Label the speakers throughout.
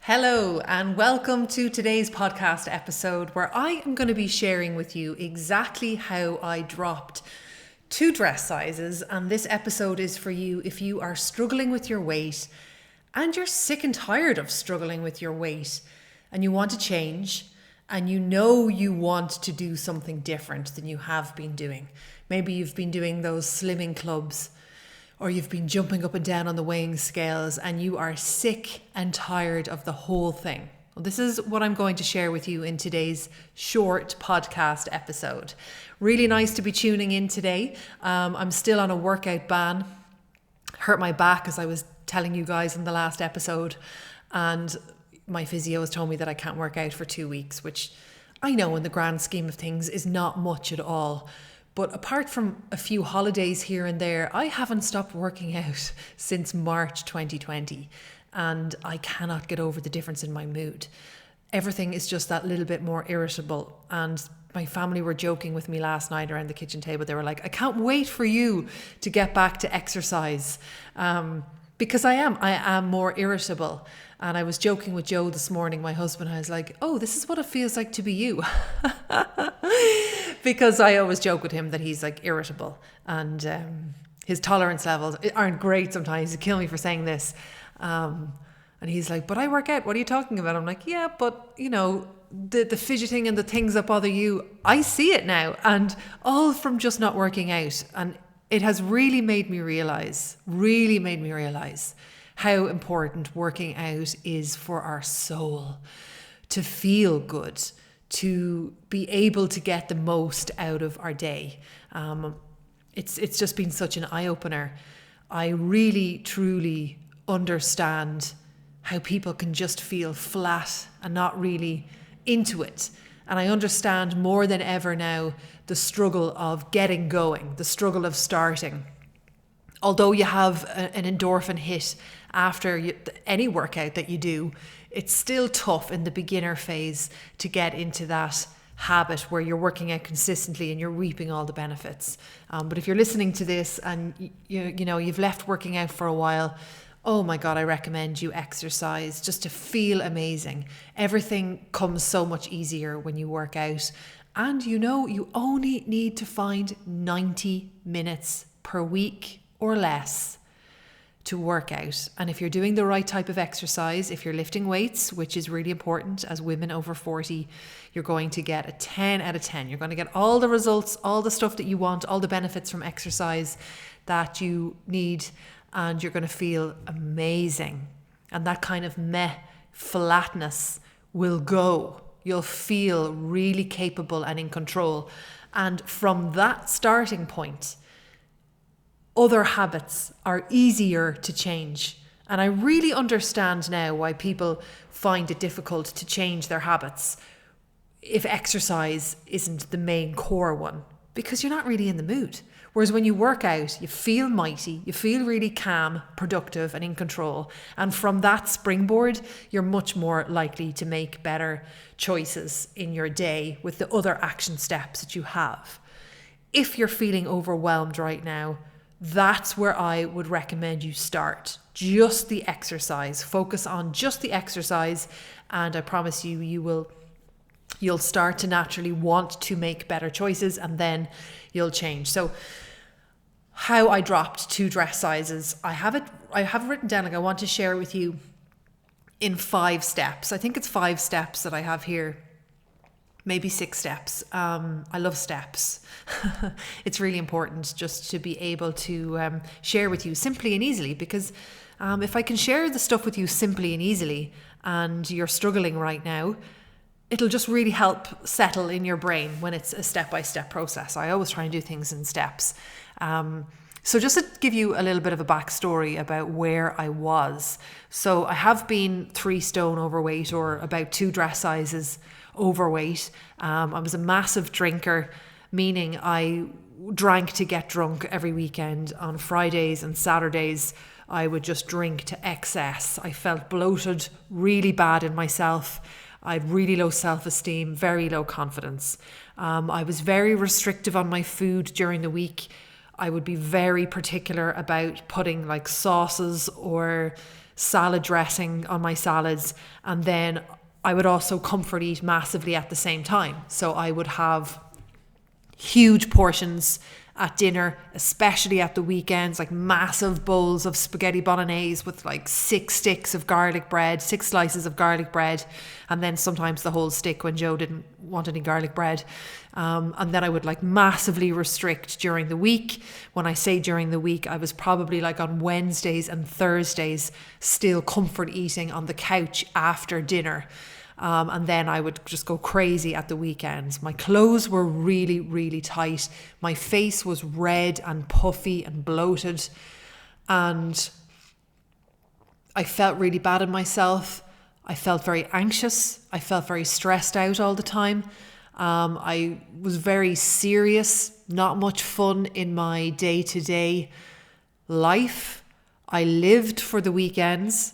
Speaker 1: Hello and welcome to today's podcast episode where I am going to be sharing with you exactly how I dropped 2 dress sizes, and this episode is for you if you are struggling with your weight and you're sick and tired of struggling with your weight and you want to change and you know you want to do something different than you have been doing. Maybe you've been doing those slimming clubs, or you've been jumping up and down on the weighing scales and you are sick and tired of the whole thing. Well, this is what I'm going to share with you in today's short podcast episode. Really nice to be tuning in today. I'm still on a workout ban. Hurt my back, as I was telling you guys in the last episode, and my physio has told me that I can't work out for 2 weeks, which I know in the grand scheme of things is not much at all. But apart from a few holidays here and there, I haven't stopped working out since March 2020. And I cannot get over the difference in my mood. Everything is just that little bit more irritable. And my family were joking with me last night around the kitchen table. They were like, I can't wait for you to get back to exercise. Because I am more irritable. And I was joking with Joe this morning, my husband. I was like, oh, this is what it feels like to be you. Because I always joke with him that he's like irritable. And his tolerance levels aren't great sometimes. He'd kill me for saying this. And he's like, but I work out. What are you talking about? I'm like, yeah, but you know, the fidgeting and the things that bother you, I see it now. And all from just not working out. And it has really made me realize how important working out is for our soul, to feel good, to be able to get the most out of our day. It's just been such an eye-opener. I really, truly understand how people can just feel flat and not really into it. And I understand more than ever now the struggle of getting going, the struggle of starting. Although you have an endorphin hit after any workout that you do, it's still tough in the beginner phase to get into that habit where you're working out consistently and you're reaping all the benefits. But if you're listening to this and you've left working out for a while, oh my God, I recommend you exercise just to feel amazing. Everything comes so much easier when you work out. And you only need to find 90 minutes per week or less to work out. And if you're doing the right type of exercise, if you're lifting weights, which is really important as women over 40, you're going to get a 10 out of 10. You're going to get all the results, all the stuff that you want, all the benefits from exercise that you need, and you're going to feel amazing. And that kind of flatness will go. You'll feel really capable and in control. And from that starting point, other habits are easier to change. And I really understand now why people find it difficult to change their habits if exercise isn't the main core one, because you're not really in the mood. Whereas when you work out, you feel mighty, you feel really calm, productive and in control. And from that springboard, you're much more likely to make better choices in your day with the other action steps that you have. If you're feeling overwhelmed right now, that's where I would recommend you start. Just the exercise. Focus on just the exercise, and I promise you, you'll start to naturally want to make better choices, and then you'll change. So how I dropped 2 dress sizes, I have it written down. Like, I want to share it with you in 5 steps. I think it's 5 steps that I have here. Maybe 6 steps. I love steps. It's really important just to be able to share with you simply and easily, because if I can share the stuff with you simply and easily and you're struggling right now, it'll just really help settle in your brain when it's a step-by-step process. I always try and do things in steps. So just to give you a little bit of a backstory about where I was. So I have been 3 stone overweight, or about 2 dress sizes overweight. I was a massive drinker, meaning I drank to get drunk every weekend. On Fridays and Saturdays, I would just drink to excess. I felt bloated, really bad in myself. I had really low self-esteem, very low confidence. I was very restrictive on my food during the week. I would be very particular about putting like sauces or salad dressing on my salads, and then I would also comfort eat massively at the same time. So I would have huge portions at dinner, especially at the weekends, like massive bowls of spaghetti bolognese with like 6 sticks of garlic bread, 6 slices of garlic bread, and then sometimes the whole stick when Joe didn't want any garlic bread. And then I would like massively restrict during the week. When I say during the week, I was probably like on Wednesdays and Thursdays still comfort eating on the couch after dinner. And then I would just go crazy at the weekends. My clothes were really, really tight. My face was red and puffy and bloated. And I felt really bad in myself. I felt very anxious. I felt very stressed out all the time. I was very serious, not much fun in my day-to-day life. I lived for the weekends.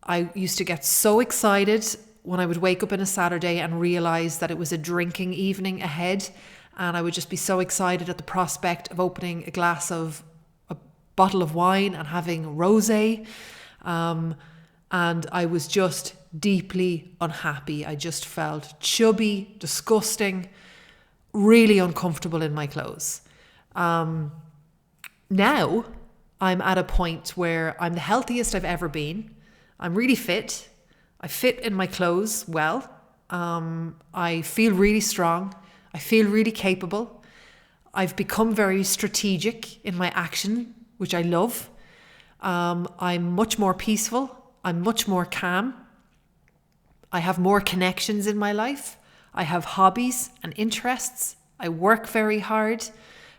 Speaker 1: I used to get so excited when I would wake up on a Saturday and realize that it was a drinking evening ahead, and I would just be so excited at the prospect of opening a bottle of wine and having rosé, and I was just deeply unhappy. I just felt chubby, disgusting, really uncomfortable in my clothes. Now I'm at a point where I'm the healthiest I've ever been. I'm really fit. I fit in my clothes well. I feel really strong. I feel really capable. I've become very strategic in my action, which I love. I'm much more peaceful. I'm much more calm. I have more connections in my life. I have hobbies and interests. I work very hard.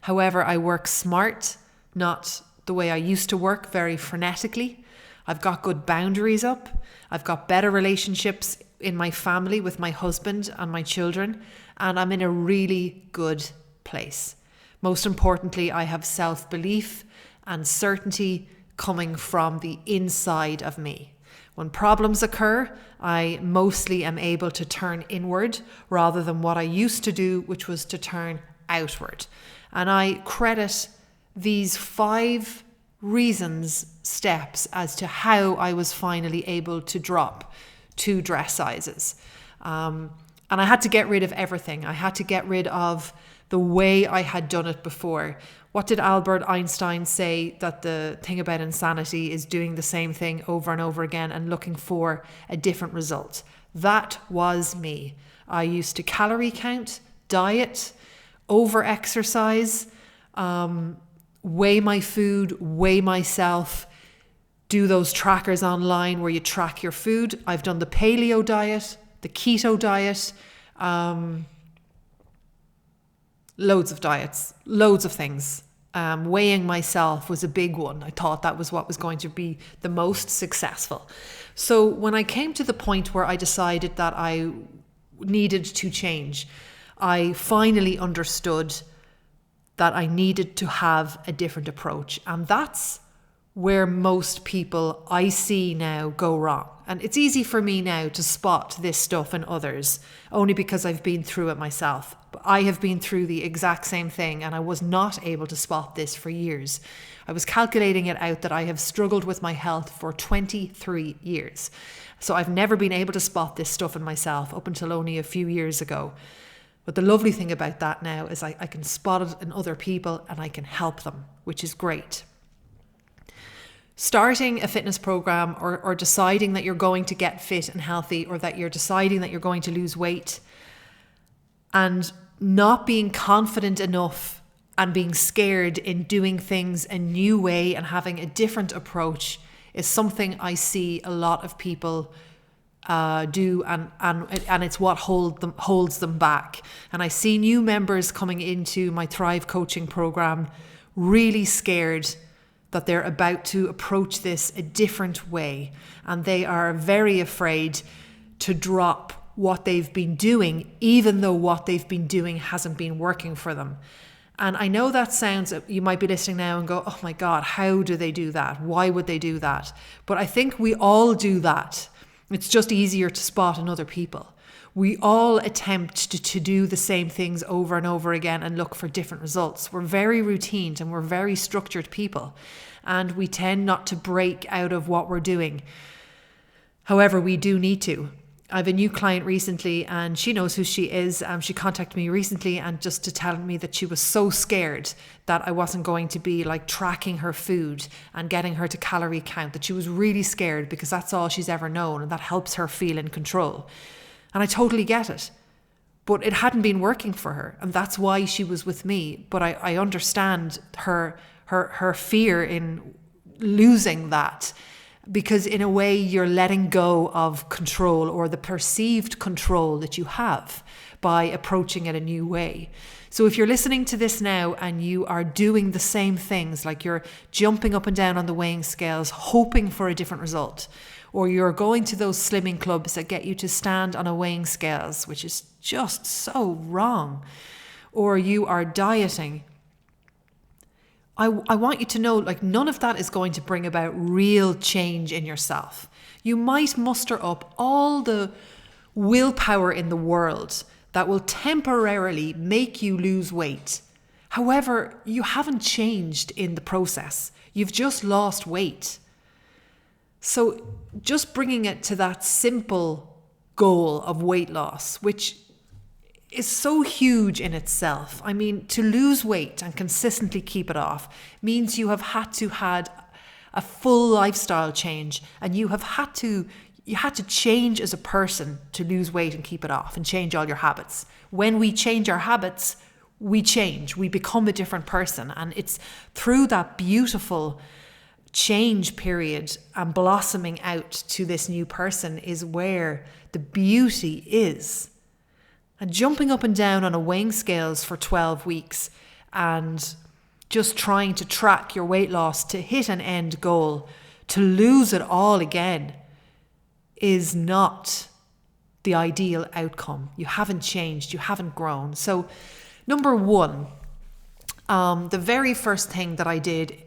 Speaker 1: However, I work smart, not the way I used to work, very frenetically. I've got good boundaries up. I've got better relationships in my family with my husband and my children, and I'm in a really good place. Most importantly, I have self-belief and certainty coming from the inside of me. When problems occur, I mostly am able to turn inward rather than what I used to do, which was to turn outward. And I credit these 5 steps as to how I was finally able to drop 2 dress sizes. And I had to get rid of everything. I had to get rid of the way I had done it before. What did Albert Einstein say? That the thing about insanity is doing the same thing over and over again and looking for a different result. That was me. I used to calorie count, diet, over-exercise, weigh my food, weigh myself, do those trackers online where you track your food. I've done the paleo diet, the keto diet, loads of diets, loads of things. Weighing myself was a big one. I thought that was what was going to be the most successful. So when I came to the point where I decided that I needed to change, I finally understood that I needed to have a different approach. And that's where most people I see now go wrong. And it's easy for me now to spot this stuff in others, only because I've been through it myself. But I have been through the exact same thing, and I was not able to spot this for years. I was calculating it out that I have struggled with my health for 23 years. So I've never been able to spot this stuff in myself up until only a few years ago. But the lovely thing about that now is I can spot it in other people and I can help them, which is great. Starting a fitness program or deciding that you're going to get fit and healthy, or that you're deciding that you're going to lose weight, and not being confident enough and being scared in doing things a new way and having a different approach is something I see a lot of people do, and it's what holds them back. And I see new members coming into my Thrive coaching program really scared that they're about to approach this a different way, and they are very afraid to drop what they've been doing, even though what they've been doing hasn't been working for them. And I know that sounds, you might be listening now and go, oh my God, how do they do that? Why would they do that? But I think we all do that. It's just easier to spot in other people. We all attempt to do the same things over and over again and look for different results. We're very routine and we're very structured people, and we tend not to break out of what we're doing. However, we do need to. I have a new client recently and she knows who she is. She contacted me recently and just to tell me that she was so scared that I wasn't going to be like tracking her food and getting her to calorie count, that she was really scared because that's all she's ever known and that helps her feel in control. And I totally get it. But it hadn't been working for her, and that's why she was with me. But I understand her fear in losing that, because in a way you're letting go of control, or the perceived control that you have, by approaching it a new way. So if you're listening to this now and you are doing the same things, like you're jumping up and down on the weighing scales hoping for a different result, or you're going to those slimming clubs that get you to stand on a weighing scales, which is just so wrong, or you are dieting, I want you to know, like, none of that is going to bring about real change in yourself. You might muster up all the willpower in the world that will temporarily make you lose weight. However, you haven't changed in the process. You've just lost weight. So just bringing it to that simple goal of weight loss, which is so huge in itself. I mean, to lose weight and consistently keep it off means you have had to had a full lifestyle change, and you had to change as a person to lose weight and keep it off, and change all your habits. When we change our habits, we change, we become a different person. And it's through that beautiful change period and blossoming out to this new person is where the beauty is. And jumping up and down on a weighing scales for 12 weeks and just trying to track your weight loss to hit an end goal, to lose it all again, is not the ideal outcome. You haven't changed, you haven't grown. So number one, the very first thing that I did,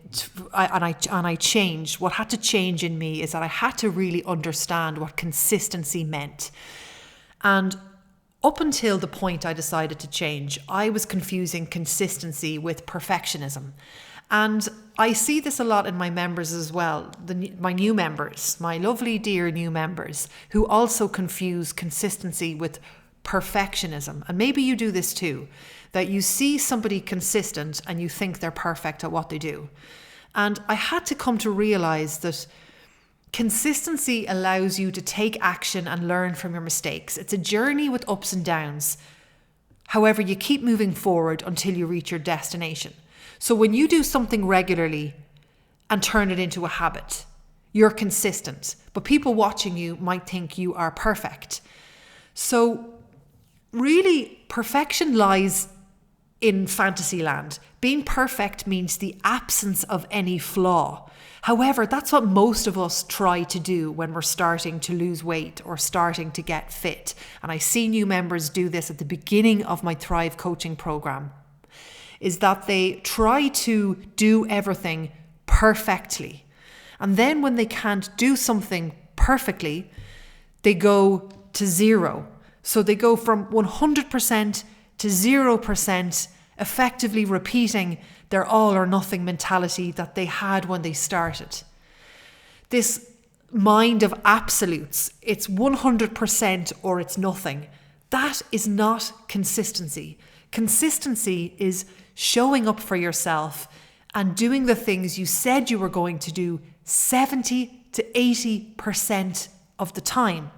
Speaker 1: I changed, what had to change in me is that I had to really understand what consistency meant. And up until the point I decided to change, I was confusing consistency with perfectionism. And I see this a lot in my members as well, my new members, my lovely dear new members, who also confuse consistency with perfectionism. And maybe you do this too, that you see somebody consistent and you think they're perfect at what they do. And I had to come to realize that consistency allows you to take action and learn from your mistakes. It's a journey with ups and downs. However, you keep moving forward until you reach your destination. So when you do something regularly and turn it into a habit, you're consistent. But people watching you might think you are perfect. So really, perfection lies in fantasy land. Being perfect means the absence of any flaw. However, that's what most of us try to do when we're starting to lose weight or starting to get fit. And I see new members do this at the beginning of my Thrive coaching program, is that they try to do everything perfectly. And then when they can't do something perfectly, they go to zero. So they go from 100% to 0%, effectively repeating their all or nothing mentality that they had when they started. This mind of absolutes, it's 100% or it's nothing. That is not consistency. Consistency is showing up for yourself and doing the things you said you were going to do 70 to 80% of the time.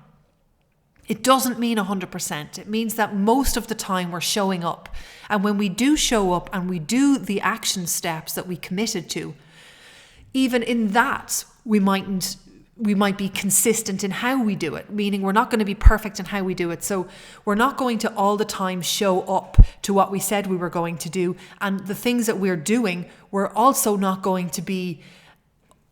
Speaker 1: It doesn't mean 100%. It means that most of the time we're showing up. And when we do show up and we do the action steps that we committed to, even in that, we might be consistent in how we do it, meaning we're not going to be perfect in how we do it. So we're not going to all the time show up to what we said we were going to do. And the things that we're doing, we're also not going to be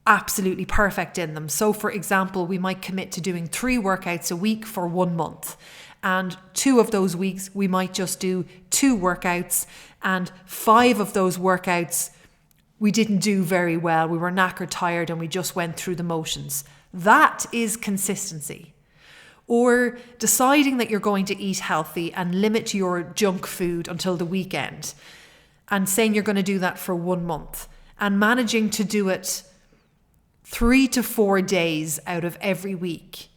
Speaker 1: absolutely perfect in them. So for example, we might commit to doing 3 workouts a week for 1 month. And 2 of those weeks, we might just do 2 workouts. And 5 of those workouts, we didn't do very well. We were knackered, tired, and we just went through the motions. That is consistency. or deciding that you're going to eat healthy and limit your junk food until the weekend, and saying you're going to do that for 1 month, and managing to do it 3 to 4 days out of every week.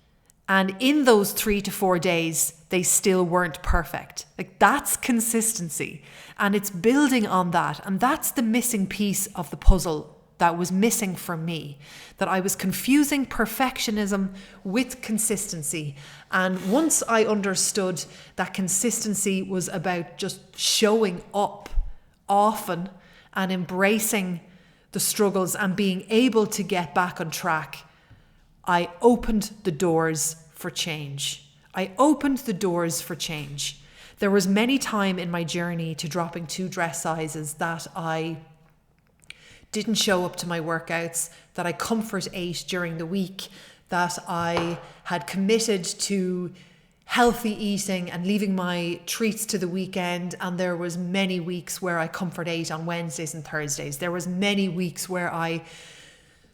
Speaker 1: And in those 3 to 4 days, they still weren't perfect. Like, that's consistency. And it's building on that. And that's the missing piece of the puzzle that was missing for me. That I was confusing perfectionism with consistency. And once I understood that consistency was about just showing up often and embracing the struggles and being able to get back on track, I opened the doors for change. I opened the doors for change. There was many time in my journey to dropping 2 dress sizes that I didn't show up to my workouts, that I comfort ate during the week, that I had committed to healthy eating and leaving my treats to the weekend. And there was many weeks where I comfort ate on Wednesdays and Thursdays. There was many weeks where I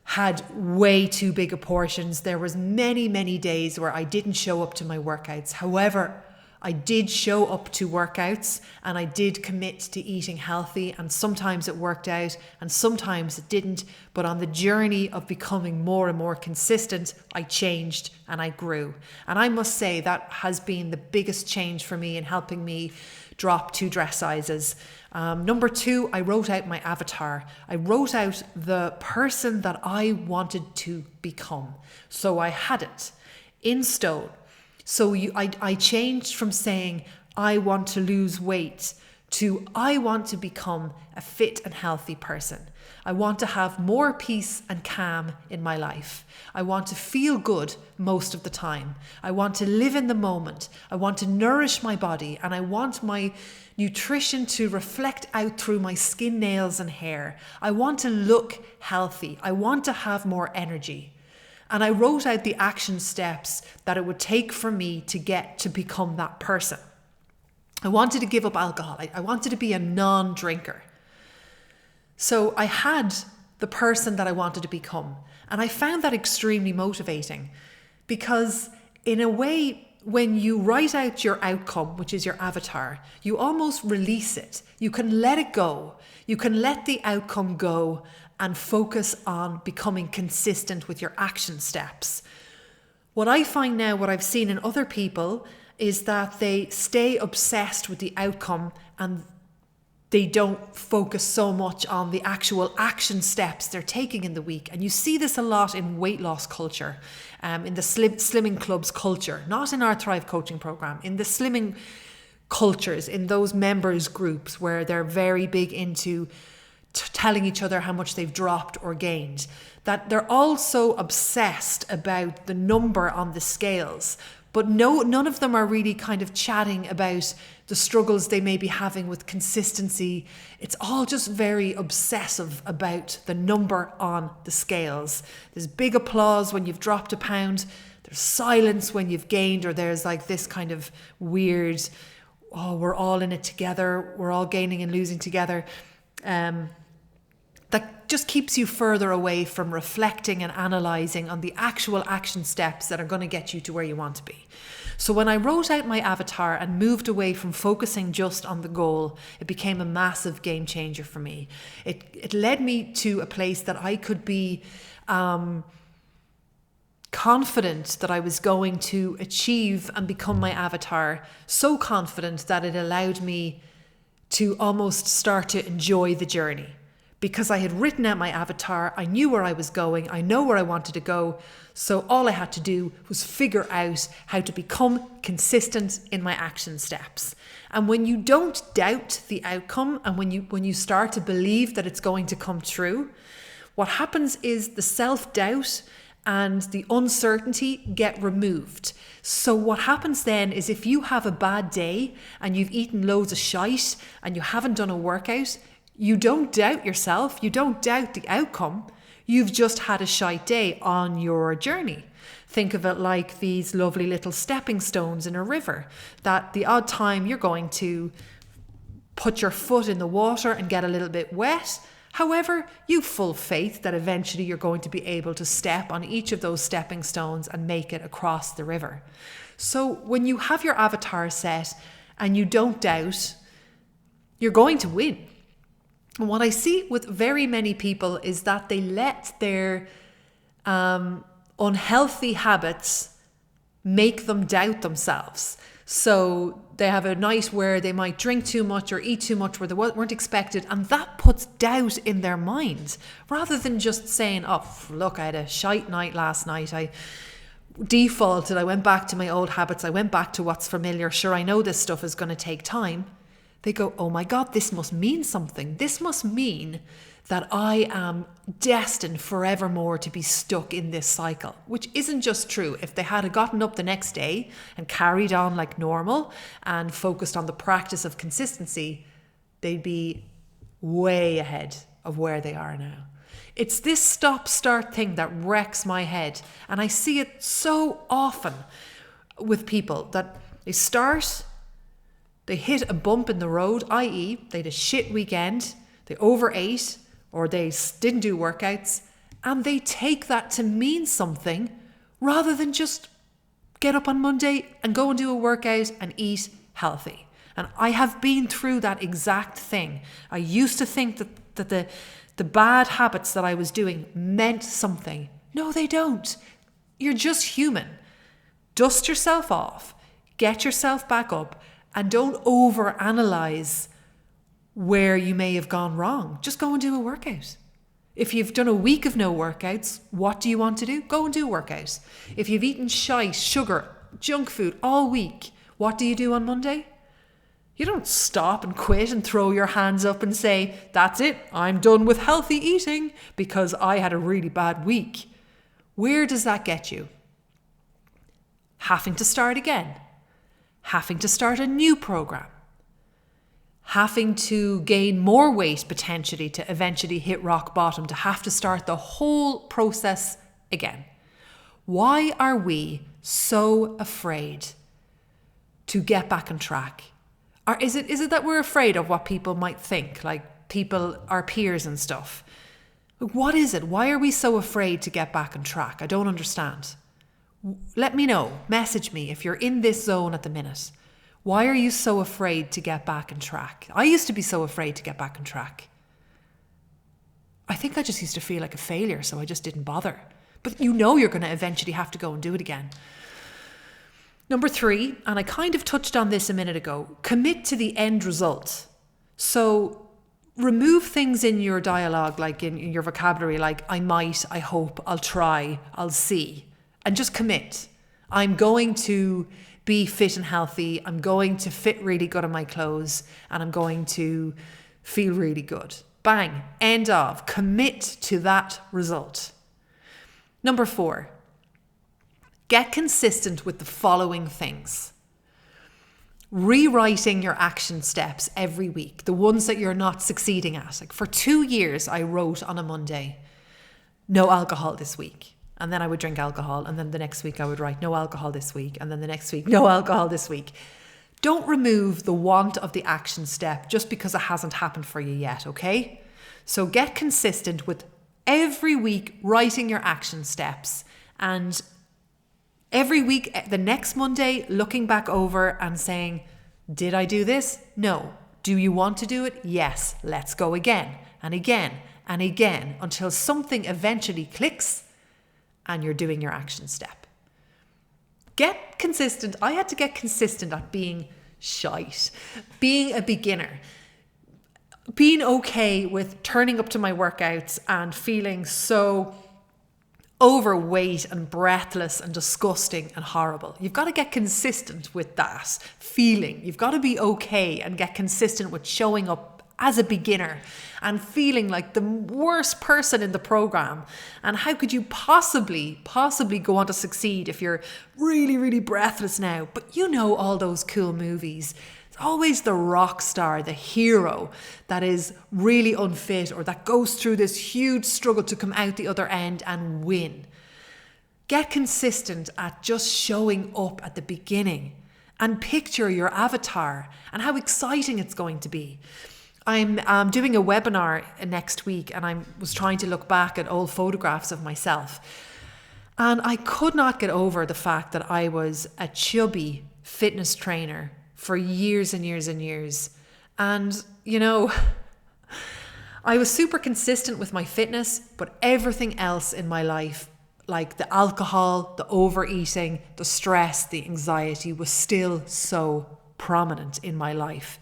Speaker 1: had way too big of portions. There was many days where I didn't show up to my workouts. However, I did show up to workouts and I did commit to eating healthy, and sometimes it worked out and sometimes it didn't. But on the journey of becoming more and more consistent, I changed and I grew. And I must say that has been the biggest change for me in helping me drop 2 dress sizes. Number 2, I wrote out my avatar. I wrote out the person that I wanted to become. So I had it in stone. So I changed from saying, I want to lose weight, to I want to become a fit and healthy person. I want to have more peace and calm in my life. I want to feel good most of the time. I want to live in the moment. I want to nourish my body, and I want my nutrition to reflect out through my skin, nails, and hair. I want to look healthy. I want to have more energy. And I wrote out the action steps that it would take for me to get to become that person. I wanted to give up alcohol. I wanted to be a non-drinker. So I had the person that I wanted to become. And I found that extremely motivating, because in a way, when you write out your outcome, which is your avatar, you almost release it. You can let it go. You can let the outcome go and focus on becoming consistent with your action steps. What I find now, what I've seen in other people, is that they stay obsessed with the outcome and they don't focus so much on the actual action steps they're taking in the week. And you see this a lot in weight loss culture, in the slimming clubs culture, not in our Thrive coaching program, in the slimming cultures, in those members groups where they're very big into telling each other how much they've dropped or gained, that they're also obsessed about the number on the scales. But none of them are really kind of chatting about the struggles they may be having with consistency. It's all just very obsessive about the number on the scales. There's big applause when you've dropped a pound. There's silence when you've gained, or there's like this kind of weird, oh, we're all in it together. We're all gaining and losing together. That just keeps you further away from reflecting and analysing on the actual action steps that are going to get you to where you want to be. So when I wrote out my avatar and moved away from focusing just on the goal, it became a massive game changer for me. It led me to a place that I could be confident that I was going to achieve and become my avatar, so confident that it allowed me to almost start to enjoy the journey. Because I had written out my avatar, I knew where I was going, I know where I wanted to go, so all I had to do was figure out how to become consistent in my action steps. And when you don't doubt the outcome, and when you start to believe that it's going to come true, what happens is the self-doubt and the uncertainty get removed. So what happens then is, if you have a bad day and you've eaten loads of shite and you haven't done a workout, you don't doubt yourself, you don't doubt the outcome, you've just had a shite day on your journey. Think of it like these lovely little stepping stones in a river, that the odd time you're going to put your foot in the water and get a little bit wet, However, you've full faith that eventually you're going to be able to step on each of those stepping stones and make it across the river. So when you have your avatar set and you don't doubt, you're going to win. And what I see with very many people is that they let their unhealthy habits make them doubt themselves. So they have a night where they might drink too much or eat too much where they weren't expected, and that puts doubt in their mind, rather than just saying, oh, look, I had a shite night last night, I defaulted, I went back to my old habits, I went back to what's familiar, sure, I know this stuff is going to take time. They go, oh my God, this must mean something. This must mean that I am destined forevermore to be stuck in this cycle, which isn't just true. If they had gotten up the next day and carried on like normal and focused on the practice of consistency, they'd be way ahead of where they are now. It's this stop-start thing that wrecks my head. And I see it so often with people that they start, they hit a bump in the road, i.e. they had a shit weekend, they overate, or they didn't do workouts, and they take that to mean something rather than just get up on Monday and go and do a workout and eat healthy. And I have been through that exact thing. I used to think that the bad habits that I was doing meant something. No, they don't. You're just human. Dust yourself off, get yourself back up, and don't overanalyze where you may have gone wrong. Just go and do a workout. If you've done a week of no workouts, what do you want to do? Go and do a workout. If you've eaten shite, sugar, junk food all week, what do you do on Monday? You don't stop and quit and throw your hands up and say, that's it, I'm done with healthy eating because I had a really bad week. Where does that get you? Having to start again. Having to start a new program. Having to gain more weight potentially to eventually hit rock bottom, to have to start the whole process again. Why are we so afraid to get back on track? Or is it that we're afraid of what people might think, like people, our peers and stuff? What is it? Why are we so afraid to get back on track? I don't understand. Let me know. Message me if you're in this zone at the minute. Why are you so afraid to get back on track? I used to be so afraid to get back on track. I think I just used to feel like a failure, so I just didn't bother. But you know you're going to eventually have to go and do it again. Number 3, and I kind of touched on this a minute ago, commit to the end result. So remove things in your dialogue, like in your vocabulary, like I might, I hope, I'll try, I'll see, and just commit. I'm going to be fit and healthy. I'm going to fit really good in my clothes, and I'm going to feel really good. Bang, end of. Commit to that result. Number 4, get consistent with the following things. Rewriting your action steps every week, the ones that you're not succeeding at. Like for 2 years, I wrote on a Monday, no alcohol this week. And then I would drink alcohol. And then the next week I would write no alcohol this week. And then the next week, no alcohol this week. Don't remove the want of the action step just because it hasn't happened for you yet, okay? So get consistent with every week writing your action steps. And every week, the next Monday, looking back over and saying, did I do this? No. Do you want to do it? Yes. Let's go again and again and again until something eventually clicks and you're doing your action step. Get consistent. I had to get consistent at being shite, being a beginner, being okay with turning up to my workouts and feeling so overweight and breathless and disgusting and horrible. You've got to get consistent with that feeling. You've got to be okay and get consistent with showing up as a beginner and feeling like the worst person in the program. And how could you possibly go on to succeed if you're really, really breathless now? But you know all those cool movies. It's always the rock star, the hero that is really unfit or that goes through this huge struggle to come out the other end and win. Get consistent at just showing up at the beginning and picture your avatar and how exciting it's going to be. I'm doing a webinar next week, and I was trying to look back at old photographs of myself. And I could not get over the fact that I was a chubby fitness trainer for years and years and years. And, you know, I was super consistent with my fitness, but everything else in my life, like the alcohol, the overeating, the stress, the anxiety, was still so prominent in my life.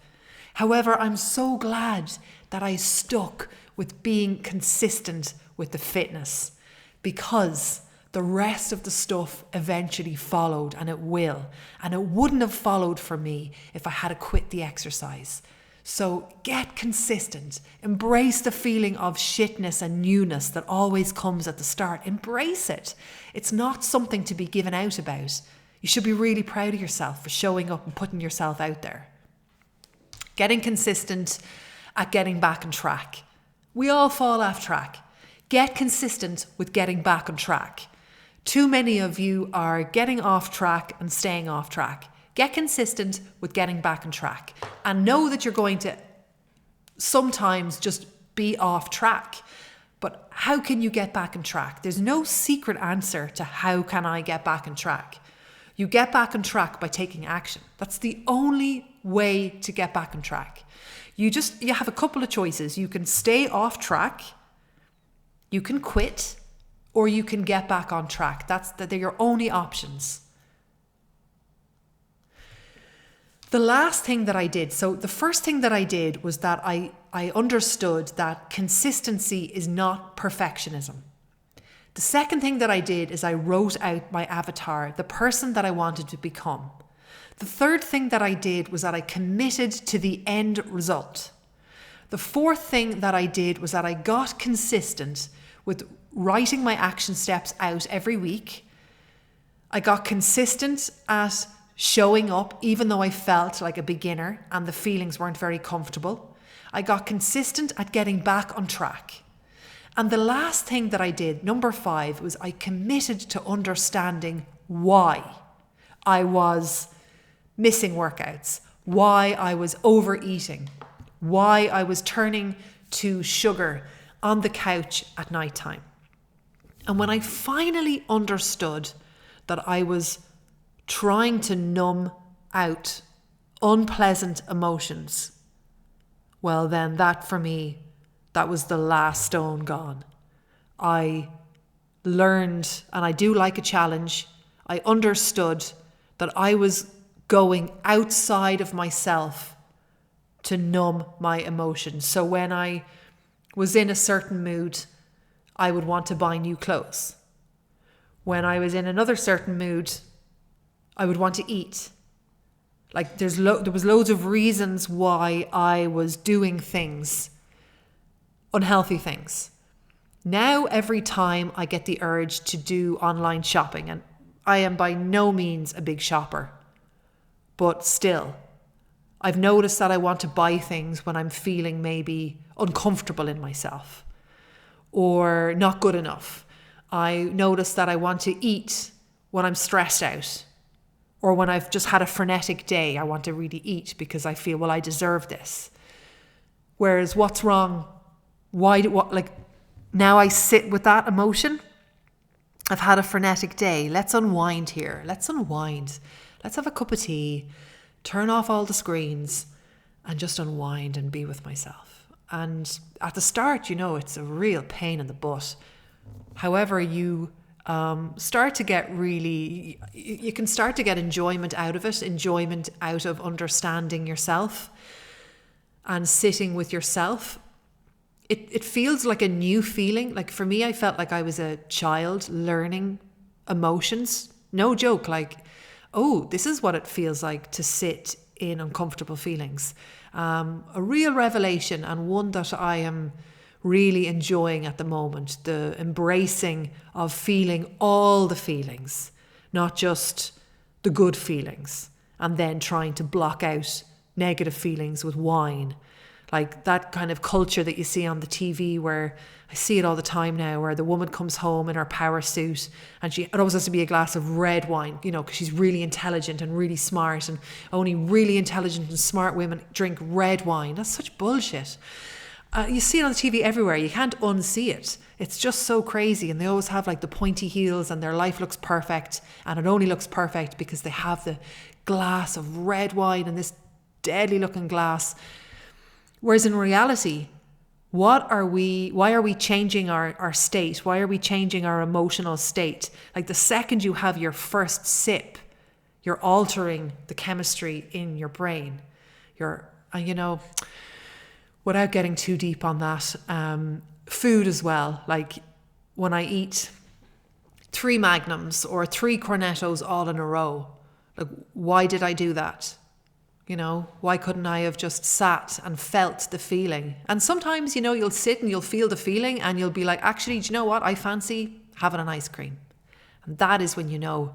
Speaker 1: However, I'm so glad that I stuck with being consistent with the fitness, because the rest of the stuff eventually followed, and it will. And it wouldn't have followed for me if I had quit the exercise. So get consistent. Embrace the feeling of shitness and newness that always comes at the start. Embrace it. It's not something to be given out about. You should be really proud of yourself for showing up and putting yourself out there. Getting consistent at getting back on track. We all fall off track. Get consistent with getting back on track. Too many of you are getting off track and staying off track. Get consistent with getting back on track, and know that you're going to sometimes just be off track. But how can you get back on track? There's no secret answer to how can I get back on track. You get back on track by taking action. That's the only way to get back on track. You have a couple of choices. You can stay off track, you can quit, or you can get back on track. They're your only options. The last thing that I did, so the first thing that I did was that I understood that consistency is not perfectionism. The second thing that I did is I wrote out my avatar, the person that I wanted to become. The third thing that I did was that I committed to the end result. The fourth thing that I did was that I got consistent with writing my action steps out every week. I got consistent at showing up even though I felt like a beginner and the feelings weren't very comfortable. I got consistent at getting back on track. And the last thing that I did, number 5, was I committed to understanding why I was missing workouts, why I was overeating, why I was turning to sugar on the couch at night time. And when I finally understood that I was trying to numb out unpleasant emotions, well then that for me, that was the last stone gone. I learned, and I do like a challenge, I understood that I was going outside of myself to numb my emotions. So when I was in a certain mood, I would want to buy new clothes. When I was in another certain mood, I would want to eat. Like there was loads of reasons why I was doing things, unhealthy things. Now every time I get the urge to do online shopping, and I am by no means a big shopper, but still, I've noticed that I want to buy things when I'm feeling maybe uncomfortable in myself or not good enough. I notice that I want to eat when I'm stressed out, or when I've just had a frenetic day. I want to really eat because I feel, well, I deserve this. Whereas what's wrong? Now I sit with that emotion. I've had a frenetic day. Let's unwind here. Let's unwind. Let's have a cup of tea, turn off all the screens, and just unwind and be with myself. And at the start, it's a real pain in the butt. However, you start to get you can start to get enjoyment out of it, enjoyment out of understanding yourself and sitting with yourself. It feels like a new feeling. Like for me, I felt like I was a child learning emotions. No joke, this is what it feels like to sit in uncomfortable feelings. A real revelation, and one that I am really enjoying at the moment, the embracing of feeling all the feelings, not just the good feelings, and then trying to block out negative feelings with wine. Like that kind of culture that you see on the TV, where I see it all the time now, where the woman comes home in her power suit and it always has to be a glass of red wine, you know, because she's really intelligent and really smart, and only really intelligent and smart women drink red wine. That's such bullshit. You see it on the TV everywhere. You can't unsee it. It's just so crazy. And they always have like the pointy heels and their life looks perfect. And it only looks perfect because they have the glass of red wine in this deadly looking glass. Whereas in reality, why are we changing our state? Why are we changing our emotional state? Like the second you have your first sip, you're altering the chemistry in your brain. Without getting too deep on that, food as well. Like when I eat 3 Magnums or 3 Cornettos all in a row, like why did I do that? You know, why couldn't I have just sat and felt the feeling? And sometimes, you know, you'll sit and you'll feel the feeling and you'll be like, actually, do you know what? I fancy having an ice cream. And that is when you know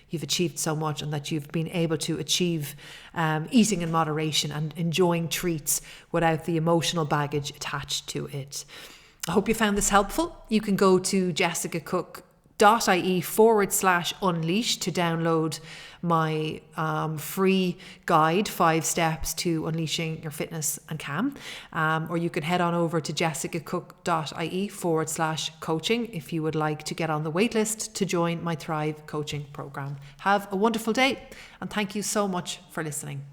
Speaker 1: you've achieved so much and that you've been able to achieve eating in moderation and enjoying treats without the emotional baggage attached to it. I hope you found this helpful. You can go to jessicacooke.ie/unleash to download my free guide, 5 steps to unleashing your fitness and calm. Or you can head on over to jessicacooke.ie/coaching if you would like to get on the waitlist to join my Thrive coaching program. Have a wonderful day and thank you so much for listening.